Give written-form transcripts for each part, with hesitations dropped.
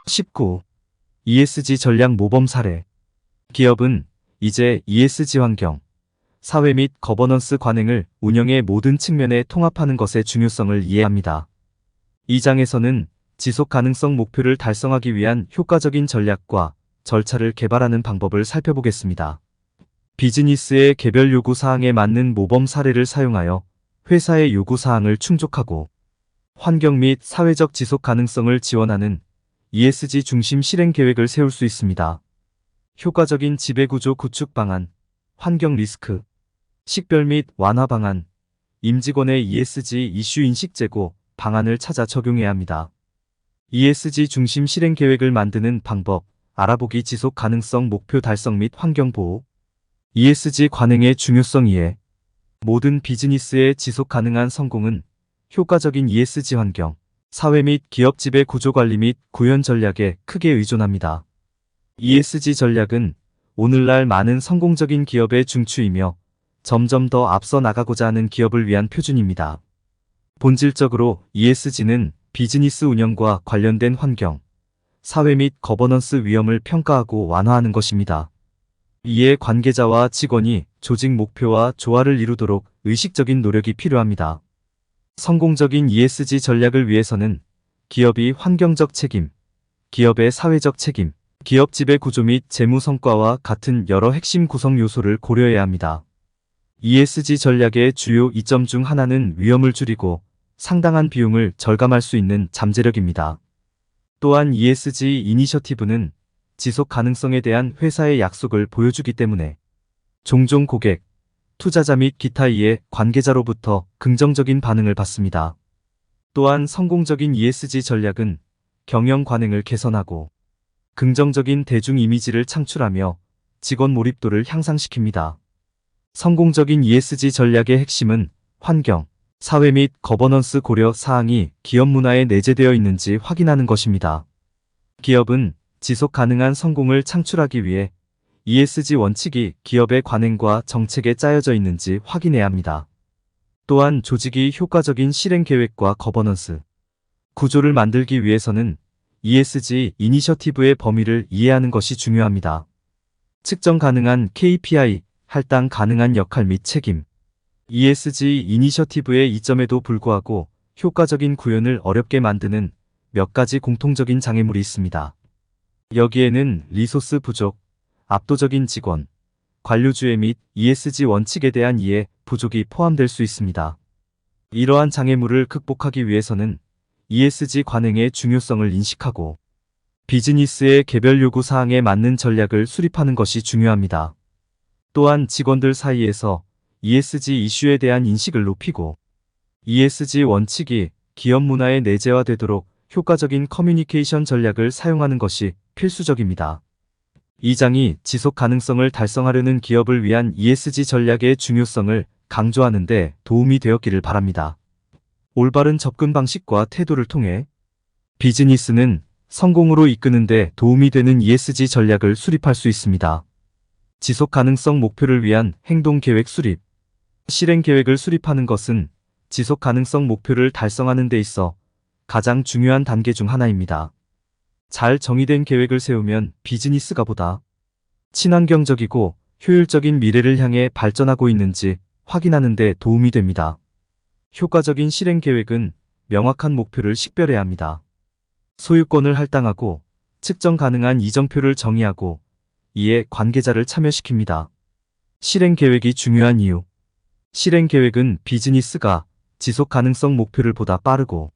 19. ESG 전략 모범 사례. 기업은 이제 ESG 환경, 사회 및 거버넌스 관행을 운영의 모든 측면에 통합하는 것의 중요성을 이해합니다. 이 장에서는 지속 가능성 목표를 달성하기 위한 효과적인 전략과 절차를 개발하는 방법을 살펴보겠습니다. 비즈니스의 개별 요구 사항에 맞는 모범 사례를 사용하여 회사의 요구 사항을 충족하고 환경 및 사회적 지속 가능성을 지원하는 ESG 중심 실행 계획을 세울 수 있습니다. 효과적인 지배구조 구축 방안, 환경 리스크, 식별 및 완화 방안, 임직원의 ESG 이슈 인식 제고 방안을 찾아 적용해야 합니다. ESG 중심 실행 계획을 만드는 방법, 알아보기 지속 가능성 목표 달성 및 환경 보호, ESG 관행의 중요성 이해. 모든 비즈니스의 지속 가능한 성공은 효과적인 ESG 환경, 사회 및 기업 지배 구조 관리 및 구현 전략에 크게 의존합니다. ESG 전략은 오늘날 많은 성공적인 기업의 중추이며 점점 더 앞서 나가고자 하는 기업을 위한 표준입니다. 본질적으로 ESG는 비즈니스 운영과 관련된 환경, 사회 및 거버넌스 위험을 평가하고 완화하는 것입니다. 이에 관계자와 직원이 조직 목표와 조화를 이루도록 의식적인 노력이 필요합니다. 성공적인 ESG 전략을 위해서는 기업이 환경적 책임, 기업의 사회적 책임, 기업 지배 구조 및 재무 성과와 같은 여러 핵심 구성 요소를 고려해야 합니다. ESG 전략의 주요 이점 중 하나는 위험을 줄이고 상당한 비용을 절감할 수 있는 잠재력입니다. 또한 ESG 이니셔티브는 지속 가능성에 대한 회사의 약속을 보여주기 때문에 종종 고객, 투자자 및 기타 이해 관계자로부터 긍정적인 반응을 받습니다. 또한 성공적인 ESG 전략은 경영 관행을 개선하고 긍정적인 대중 이미지를 창출하며 직원 몰입도를 향상시킵니다. 성공적인 ESG 전략의 핵심은 환경, 사회 및 거버넌스 고려 사항이 기업 문화에 내재되어 있는지 확인하는 것입니다. 기업은 지속 가능한 성공을 창출하기 위해 ESG 원칙이 기업의 관행과 정책에 짜여져 있는지 확인해야 합니다. 또한 조직이 효과적인 실행 계획과 거버넌스 구조를 만들기 위해서는 ESG 이니셔티브의 범위를 이해하는 것이 중요합니다. 측정 가능한 KPI, 할당 가능한 역할 및 책임. ESG 이니셔티브의 이점에도 불구하고 효과적인 구현을 어렵게 만드는 몇 가지 공통적인 장애물이 있습니다. 여기에는 리소스 부족, 압도적인 직원, 관료주의 및 ESG 원칙에 대한 이해 부족이 포함될 수 있습니다. 이러한 장애물을 극복하기 위해서는 ESG 관행의 중요성을 인식하고 비즈니스의 개별 요구 사항에 맞는 전략을 수립하는 것이 중요합니다. 또한 직원들 사이에서 ESG 이슈에 대한 인식을 높이고 ESG 원칙이 기업 문화에 내재화되도록 효과적인 커뮤니케이션 전략을 사용하는 것이 필수적입니다. 이 장이 지속 가능성을 달성하려는 기업을 위한 ESG 전략의 중요성을 강조하는 데 도움이 되었기를 바랍니다. 올바른 접근 방식과 태도를 통해 비즈니스는 성공으로 이끄는 데 도움이 되는 ESG 전략을 수립할 수 있습니다. 지속 가능성 목표를 위한 행동 계획 수립. 실행 계획을 수립하는 것은 지속 가능성 목표를 달성하는 데 있어 가장 중요한 단계 중 하나입니다. 잘 정의된 계획을 세우면 비즈니스가 보다 친환경적이고 효율적인 미래를 향해 발전하고 있는지 확인하는 데 도움이 됩니다. 효과적인 실행 계획은 명확한 목표를 식별해야 합니다. 소유권을 할당하고 측정 가능한 이정표를 정의하고 이에 관계자를 참여시킵니다. 실행 계획이 중요한 이유. 실행 계획은 비즈니스가 지속 가능성 목표를 보다 빠르고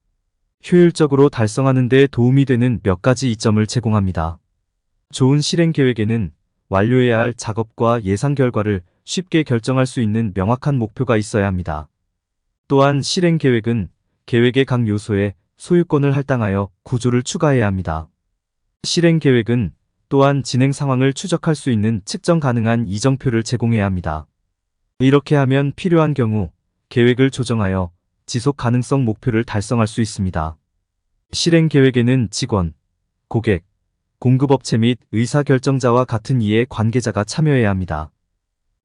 효율적으로 달성하는 데 도움이 되는 몇 가지 이점을 제공합니다. 좋은 실행 계획에는 완료해야 할 작업과 예상 결과를 쉽게 결정할 수 있는 명확한 목표가 있어야 합니다. 또한 실행 계획은 계획의 각 요소에 소유권을 할당하여 구조를 추가해야 합니다. 실행 계획은 또한 진행 상황을 추적할 수 있는 측정 가능한 이정표를 제공해야 합니다. 이렇게 하면 필요한 경우 계획을 조정하여 지속 가능성 목표를 달성할 수 있습니다. 실행 계획에는 직원, 고객, 공급업체 및 의사결정자와 같은 이해 관계자가 참여해야 합니다.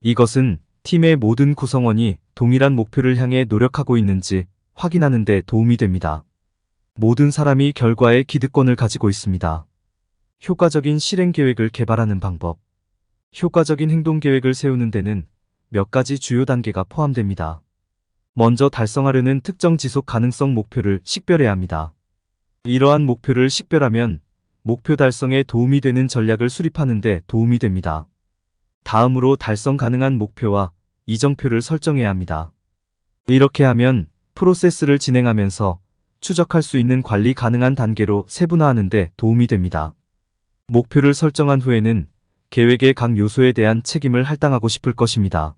이것은 팀의 모든 구성원이 동일한 목표를 향해 노력하고 있는지 확인하는 데 도움이 됩니다. 모든 사람이 결과에 기득권을 가지고 있습니다. 효과적인 실행 계획을 개발하는 방법. 효과적인 행동 계획을 세우는 데는 몇 가지 주요 단계가 포함됩니다. 먼저 달성하려는 특정 지속 가능성 목표를 식별해야 합니다. 이러한 목표를 식별하면 목표 달성에 도움이 되는 전략을 수립하는 데 도움이 됩니다. 다음으로 달성 가능한 목표와 이정표를 설정해야 합니다. 이렇게 하면 프로세스를 진행하면서 추적할 수 있는 관리 가능한 단계로 세분화하는 데 도움이 됩니다. 목표를 설정한 후에는 계획의 각 요소에 대한 책임을 할당하고 싶을 것입니다.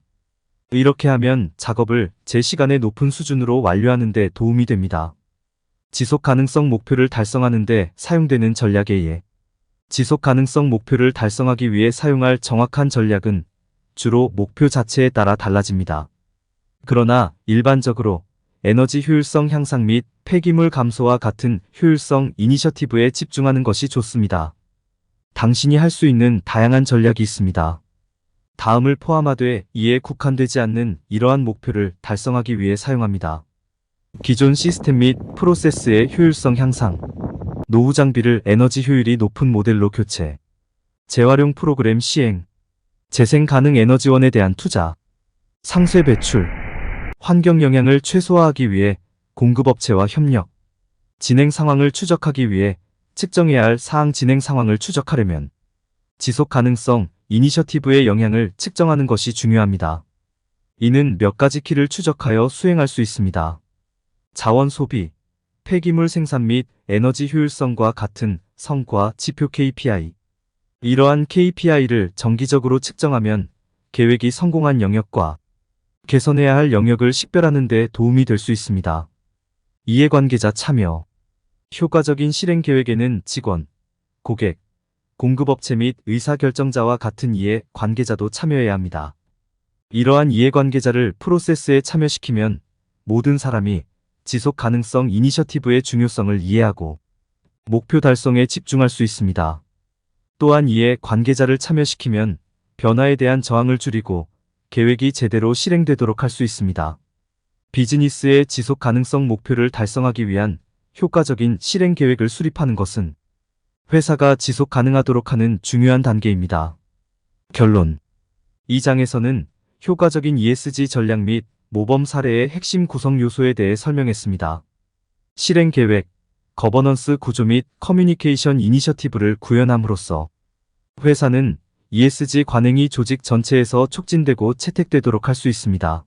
이렇게 하면 작업을 제 시간의 높은 수준으로 완료하는 데 도움이 됩니다. 지속 가능성 목표를 달성하는 데 사용되는 전략에 예. 지속 가능성 목표를 달성하기 위해 사용할 정확한 전략은 주로 목표 자체에 따라 달라집니다. 그러나 일반적으로 에너지 효율성 향상 및 폐기물 감소와 같은 효율성 이니셔티브에 집중하는 것이 좋습니다. 당신이 할 수 있는 다양한 전략이 있습니다. 다음을 포함하되 이에 국한되지 않는 이러한 목표를 달성하기 위해 사용합니다. 기존 시스템 및 프로세스의 효율성 향상, 노후 장비를 에너지 효율이 높은 모델로 교체, 재활용 프로그램 시행, 재생 가능 에너지원에 대한 투자, 상쇄 배출, 환경 영향을 최소화하기 위해 공급업체와 협력, 진행 상황을 추적하기 위해 측정해야 할 사항 진행 상황을 추적하려면 지속 가능성 이니셔티브의 영향을 측정하는 것이 중요합니다. 이는 몇 가지 키를 추적하여 수행할 수 있습니다. 자원 소비, 폐기물 생산 및 에너지 효율성과 같은 성과 지표 KPI. 이러한 KPI를 정기적으로 측정하면 계획이 성공한 영역과 개선해야 할 영역을 식별하는 데 도움이 될 수 있습니다. 이해관계자 참여. 효과적인 실행 계획에는 직원, 고객, 공급업체 및 의사결정자와 같은 이해 관계자도 참여해야 합니다. 이러한 이해관계자를 프로세스에 참여시키면 모든 사람이 지속 가능성 이니셔티브의 중요성을 이해하고 목표 달성에 집중할 수 있습니다. 또한 이해 관계자를 참여시키면 변화에 대한 저항을 줄이고 계획이 제대로 실행되도록 할 수 있습니다. 비즈니스의 지속 가능성 목표를 달성하기 위한 효과적인 실행 계획을 수립하는 것은 회사가 지속 가능하도록 하는 중요한 단계입니다. 결론. 이 장에서는 효과적인 ESG 전략 및 모범 사례의 핵심 구성 요소에 대해 설명했습니다. 실행 계획, 거버넌스 구조 및 커뮤니케이션 이니셔티브를 구현함으로써 회사는 ESG 관행이 조직 전체에서 촉진되고 채택되도록 할 수 있습니다.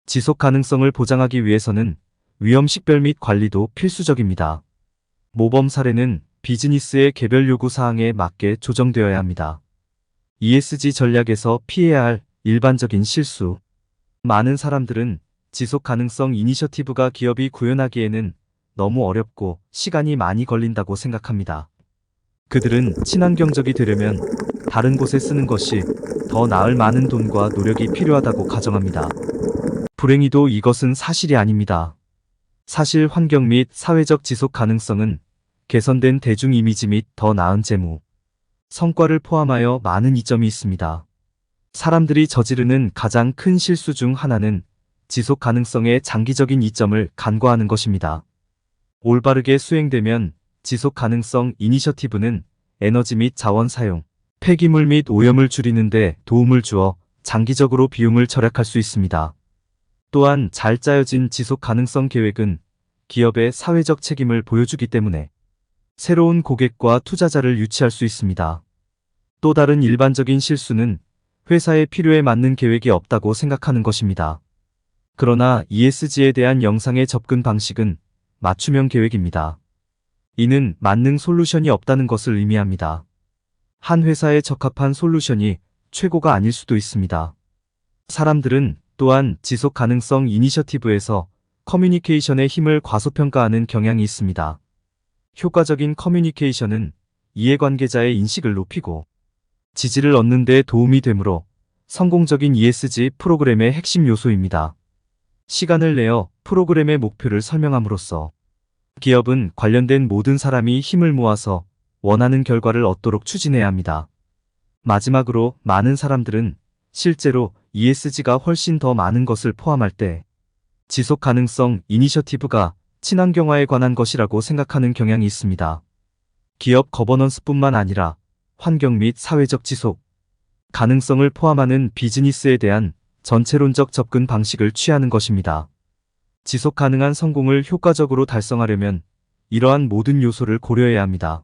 지속 가능성을 보장하기 위해서는 위험 식별 및 관리도 필수적입니다. 모범 사례는 비즈니스의 개별 요구 사항에 맞게 조정되어야 합니다. ESG 전략에서 피해야 할 일반적인 실수. 많은 사람들은 지속 가능성 이니셔티브가 기업이 구현하기에는 너무 어렵고 시간이 많이 걸린다고 생각합니다. 그들은 친환경적이 되려면 다른 곳에 쓰는 것이 더 나을 많은 돈과 노력이 필요하다고 가정합니다. 불행히도 이것은 사실이 아닙니다. 사실 환경 및 사회적 지속 가능성은 개선된 대중 이미지 및 더 나은 재무, 성과를 포함하여 많은 이점이 있습니다. 사람들이 저지르는 가장 큰 실수 중 하나는 지속 가능성의 장기적인 이점을 간과하는 것입니다. 올바르게 수행되면 지속 가능성 이니셔티브는 에너지 및 자원 사용, 폐기물 및 오염을 줄이는 데 도움을 주어 장기적으로 비용을 절약할 수 있습니다. 또한 잘 짜여진 지속 가능성 계획은 기업의 사회적 책임을 보여주기 때문에 새로운 고객과 투자자를 유치할 수 있습니다. 또 다른 일반적인 실수는 회사의 필요에 맞는 계획이 없다고 생각하는 것입니다. 그러나 ESG에 대한 영상의 접근 방식은 맞춤형 계획입니다. 이는 만능 솔루션이 없다는 것을 의미합니다. 한 회사에 적합한 솔루션이 최고가 아닐 수도 있습니다. 사람들은 또한 지속 가능성 이니셔티브에서 커뮤니케이션의 힘을 과소평가하는 경향이 있습니다. 효과적인 커뮤니케이션은 이해관계자의 인식을 높이고 지지를 얻는 데 도움이 되므로 성공적인 ESG 프로그램의 핵심 요소입니다. 시간을 내어 프로그램의 목표를 설명함으로써 기업은 관련된 모든 사람이 힘을 모아서 원하는 결과를 얻도록 추진해야 합니다. 마지막으로 많은 사람들은 실제로 ESG가 훨씬 더 많은 것을 포함할 때 지속 가능성 이니셔티브가 친환경화에 관한 것이라고 생각하는 경향이 있습니다. 기업 거버넌스뿐만 아니라 환경 및 사회적 지속 가능성을 포함하는 비즈니스에 대한 전체론적 접근 방식을 취하는 것입니다. 지속 가능한 성공을 효과적으로 달성하려면 이러한 모든 요소를 고려해야 합니다.